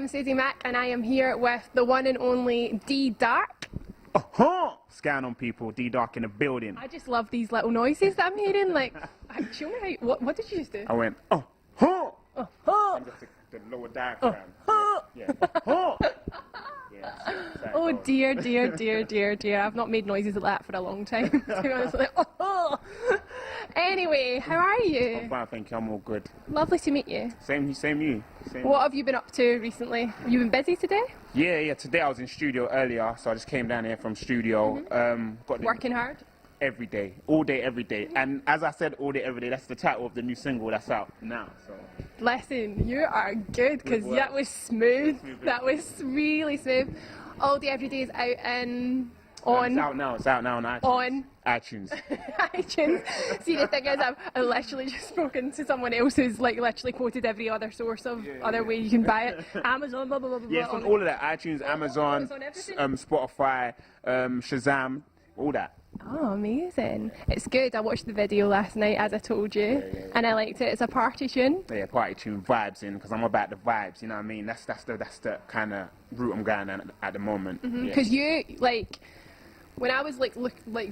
I'm Suzie Mac, and I am here with the one and only DDark. Scan on people, DDark in the building. I just love these little noises that I'm hearing. Like, show me how. What did you just do? I went, And just the lower diaphragm. Yeah. Oh dear, dear, dear, dear, dear. I've not made noises like that for a long time. To be honest, like, Anyway, how are you? I'm fine, thank you. I'm all good. Lovely to meet you. Same you. What have you been up to recently? Have you been busy today? Yeah. Today I was in studio earlier, so I just came down here from studio. Working hard? Every day, all day, every day. And as I said, all day, every day, that's the title of the new single that's out now. So. Listen, you are good, because that was smooth. That was really smooth. All Day Every Day is out on... It's out now on iTunes. On iTunes. iTunes. See, the thing is, I've literally just spoken to someone else who's like literally quoted every other source of other way you can buy it. Amazon, blah, blah, blah, blah. Yeah, it's on all of that. iTunes, Amazon, Spotify, Shazam, all that. Oh, amazing. It's good. I watched the video last night, as I told you, and I liked it. It's a party tune. Yeah, party tune, vibes in, because I'm about the vibes, you know what I mean? That's the kind of route I'm going at the moment. Because you, like, when I was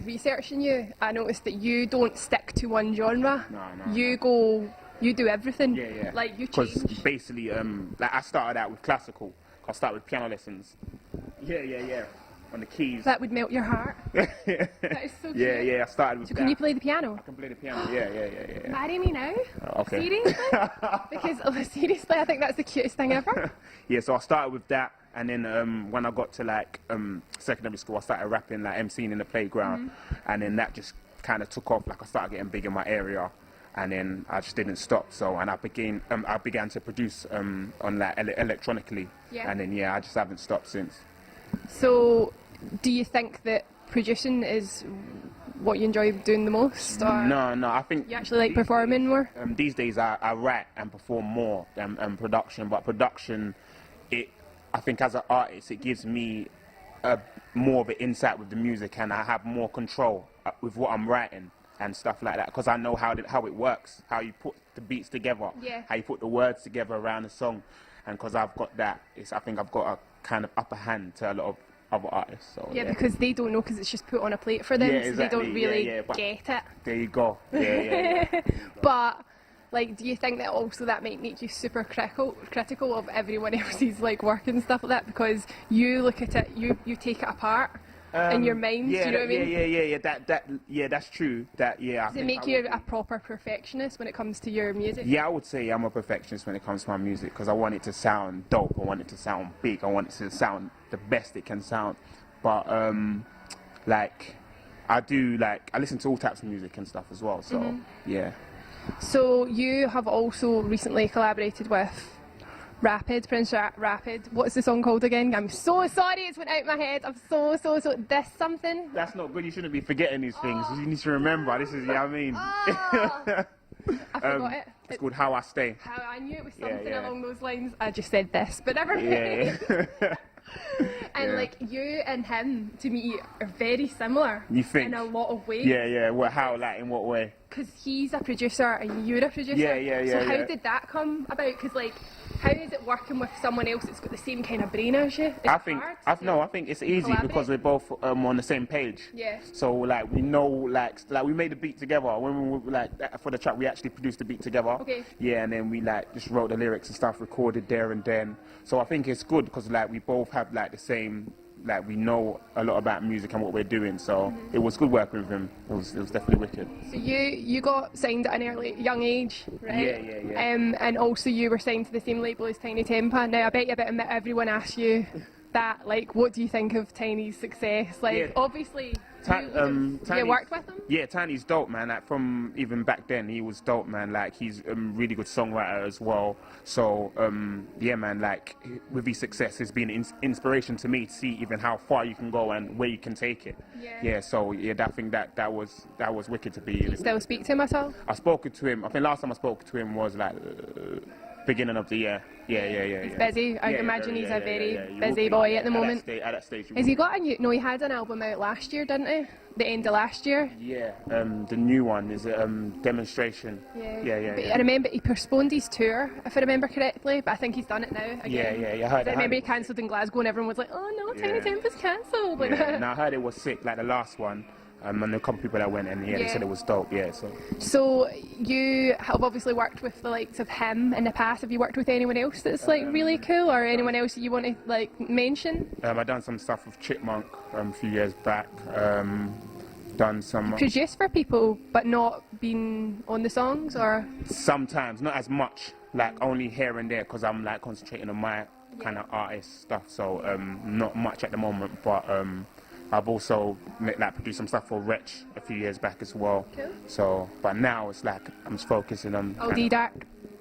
researching you, I noticed that you don't stick to one genre. No. You do everything. Yeah. Like, you change. Because basically, like I started out with classical. I started with piano lessons. Yeah. On the keys. That would melt your heart. That is so cute. Yeah, I started with So can you play the piano? I can play the piano, yeah. Marry me now? Okay. Seriously? Because, seriously, I think that's the cutest thing ever. Yeah, so I started with that, and then when I got to, like, secondary school, I started rapping, like, MCing in the playground, and then that just kind of took off, like, I started getting big in my area, and then I just didn't stop, and I began to produce on, like, electronically, and then, I just haven't stopped since. So, do you think that producing is what you enjoy doing the most? Or No, I think... You actually like performing more? These days I write and perform more than production, but production, I think as an artist, it gives me more of an insight with the music, and I have more control with what I'm writing and stuff like that, because I know how it works, how you put the beats together, how you put the words together around a song, and because I've got that, I think I've got a kind of upper hand to a lot of other artists. So, because they don't know, because it's just put on a plate for them, so they don't really get it. There you go. Yeah. But, like, do you think that also that might make you super critical of everyone else's like work and stuff like that, because you look at it, you take it apart in your mind? Do you know what I mean? Yeah. That's true. Does it make you a proper perfectionist when it comes to your music? Yeah, I would say I'm a perfectionist when it comes to my music, because I want it to sound dope. I want it to sound big. I want it to sound the best it can sound. But like, I listen to all types of music and stuff as well. So yeah. So you have also recently collaborated with Prince Rapid. What's the song called again? I'm so sorry, it's went out my head. I'm so this something. That's not good. You shouldn't be forgetting these things. You need to remember. This is, I mean. I forgot it. It's called How I Stay. How I knew it was something along those lines. I just said this, but never mind. And like, you and him, to me, are very similar. You think? In a lot of ways. Yeah. Well, how? Like, in what way? Because he's a producer and you're a producer. Yeah. So how did that come about? Because, like, how is it working with someone else that's got the same kind of brain as you? I think it's easy because we're both on the same page. Yeah. So, like, we know, like we made a beat together. When we were, like, for the track, we actually produced the beat together. Okay. Yeah, and then we, like, just wrote the lyrics and stuff, recorded there and then. So I think it's good because, like, we both have, like, the same, like, we know a lot about music and what we're doing. So it was good working with him. It was definitely wicked. So you got signed at an young age, right? Yeah. And also you were signed to the same label as Tiny Tempa. Now I bet you everyone asks you that, like, what do you think of Tiny's success? Like, obviously, you worked with him? Yeah, Tiny's dope, man. Like, from even back then, he was dope, man. Like, he's a really good songwriter as well. So, yeah, man, like, with his success, it's been an inspiration to me to see even how far you can go and where you can take it. Yeah, so, yeah, I think that was wicked to be. Do you still speak to him at all? I spoke to him, I think last time I spoke to him was, like, Beginning of the year. Yeah. He's busy. I imagine he's a very He busy will be, boy at the moment. At that stage. Has he got a new? No, he had an album out last year, didn't he? The end of last year. Yeah. The new one is Demonstration. But I remember he postponed his tour, if I remember correctly. But I think he's done it now again. Yeah. I remember he cancelled in Glasgow, and everyone was like, "Oh no, Tiny Temper's cancelled." Like that. And I heard it was sick, like the last one. And a couple people that went and they said it was dope. So you have obviously worked with the likes of him in the past. Have you worked with anyone else that's like really cool, or anyone else that you want to like mention? I've done some stuff with Chipmunk a few years back. Done some produced for people, but not been on the songs, or sometimes not as much, like only here and there, because I'm like concentrating on my kind of artist stuff. So not much at the moment, but I've also produced some stuff for Wretch a few years back as well. Cool. So, but now it's like I'm just focusing on. Oh, DDark.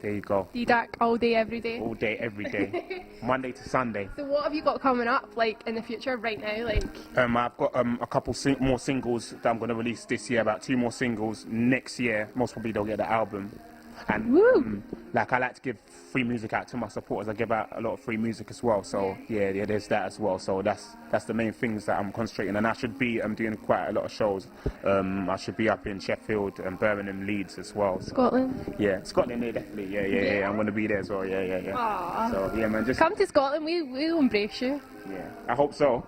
There you go. DDark all day, every day. All day, every day, Monday to Sunday. So, what have you got coming up, like in the future, right now? Like, I've got a couple more singles that I'm going to release this year. About 2 more singles next year. Most probably they'll get the album. And like I like to give free music out to my supporters. I give out a lot of free music as well. So yeah, there's that as well. So that's the main things that I'm concentrating. And I should be doing quite a lot of shows. I should be up in Sheffield and Birmingham, Leeds as well. So, Scotland. Yeah, Scotland. Yeah, definitely. Yeah. I'm going to be there as well. Yeah. Aww. So yeah, man, just come to Scotland. We'll embrace you. Yeah, I hope so.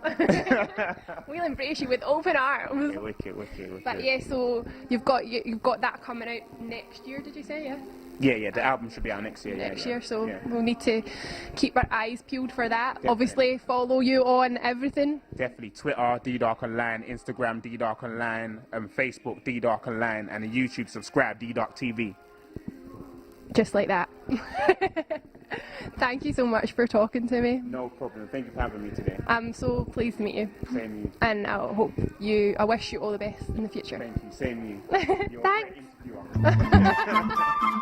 We'll embrace you with open arms. Yeah, wicked. But yeah, so you've got that coming out next year, did you say? Yeah, the album should be out next year. Next year, so we'll need to keep our eyes peeled for that. Definitely. Obviously, follow you on everything. Definitely, Twitter, DDark Online, Instagram, DDark Online, Facebook, DDark Online, and YouTube, subscribe, DDark TV. Just like that. Thank you so much for talking to me. No problem. Thank you for having me today. I'm so pleased to meet you. Same you. And I wish you all the best in the future. Thank you. Same you. You're Thanks. a great interviewer.